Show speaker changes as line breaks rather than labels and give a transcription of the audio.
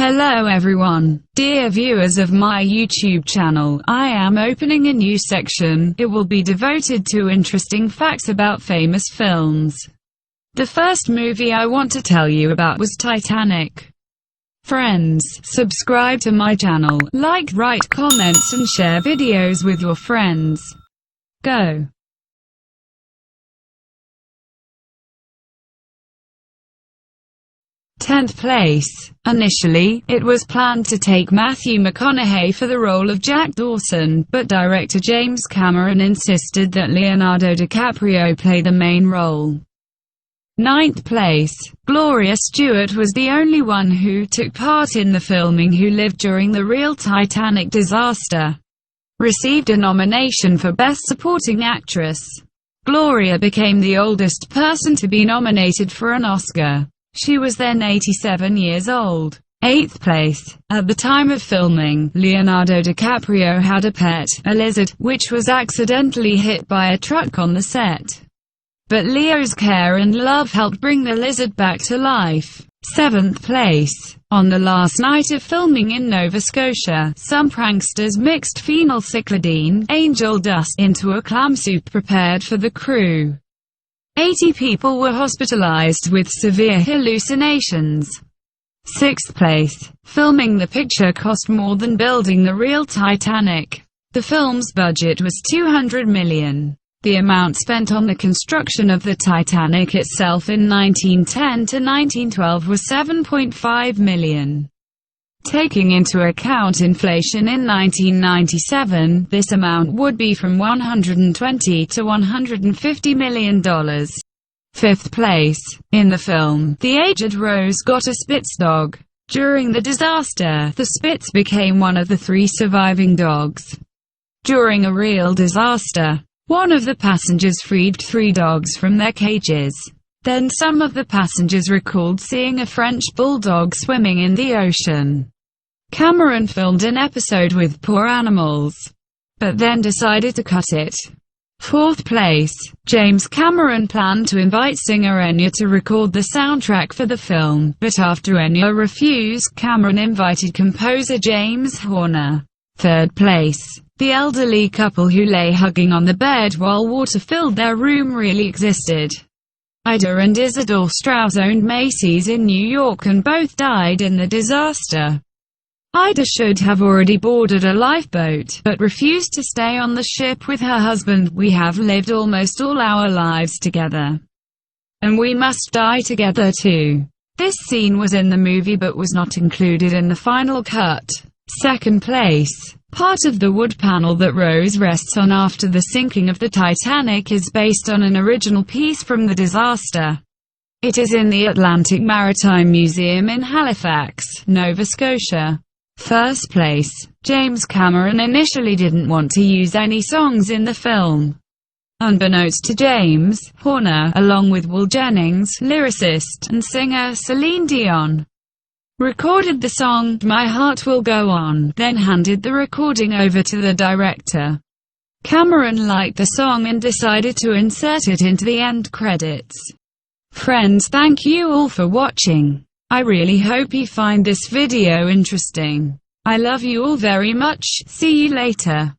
Hello everyone, dear viewers of my YouTube channel. I am opening a new section. It will be devoted to interesting facts about famous films. The first movie I want to tell you about was Titanic. Friends, subscribe to my channel, like, write comments and share videos with your friends. Go! 10th place. Initially, it was planned to take Matthew McConaughey for the role of Jack Dawson, but director James Cameron insisted that Leonardo DiCaprio play the main role. 9th place. Gloria Stewart was the only one who took part in the filming who lived during the real Titanic disaster. Received a nomination for Best Supporting Actress. Gloria became the oldest person to be nominated for an Oscar. She was then 87 years old. 8th place. At the time of filming, Leonardo DiCaprio had a pet, a lizard, which was accidentally hit by a truck on the set. But Leo's care and love helped bring the lizard back to life. 7th place. On the last night of filming in Nova Scotia, some pranksters mixed phenylcyclidine, angel dust, into a clam soup prepared for the crew. 80 people were hospitalized with severe hallucinations. 6th place. Filming the picture cost more than building the real Titanic. The film's budget was $200 million. The amount spent on the construction of the Titanic itself in 1910 to 1912 was $7.5 million. Taking into account inflation in 1997, this amount would be from $120 to $150 million. 5th place. In the film, the aged Rose got a Spitz dog. During the disaster, the Spitz became one of the 3 surviving dogs. During a real disaster, one of the passengers freed 3 dogs from their cages. Then some of the passengers recalled seeing a French bulldog swimming in the ocean. Cameron filmed an episode with poor animals, but then decided to cut it. 4th place. James Cameron planned to invite singer Enya to record the soundtrack for the film, but after Enya refused, Cameron invited composer James Horner. 3rd place. The elderly couple who lay hugging on the bed while water filled their room really existed. Ida and Isidore Strauss owned Macy's in New York and both died in the disaster. Ida should have already boarded a lifeboat, but refused to stay on the ship with her husband. We have lived almost all our lives together, and we must die together too. This scene was in the movie but was not included in the final cut. 2nd place. Part of the wood panel that Rose rests on after the sinking of the Titanic is based on an original piece from the disaster. It is in the Atlantic Maritime Museum in Halifax, Nova Scotia. 1st place. James Cameron initially didn't want to use any songs in the film. Unbeknownst to James, Horner, along with Will Jennings, lyricist and singer Celine Dion, recorded the song "My Heart Will Go On," then handed the recording over to the director. Cameron liked the song and decided to insert it into the end credits. Friends, thank you all for watching. I really hope you find this video interesting. I love you all very much. See you later.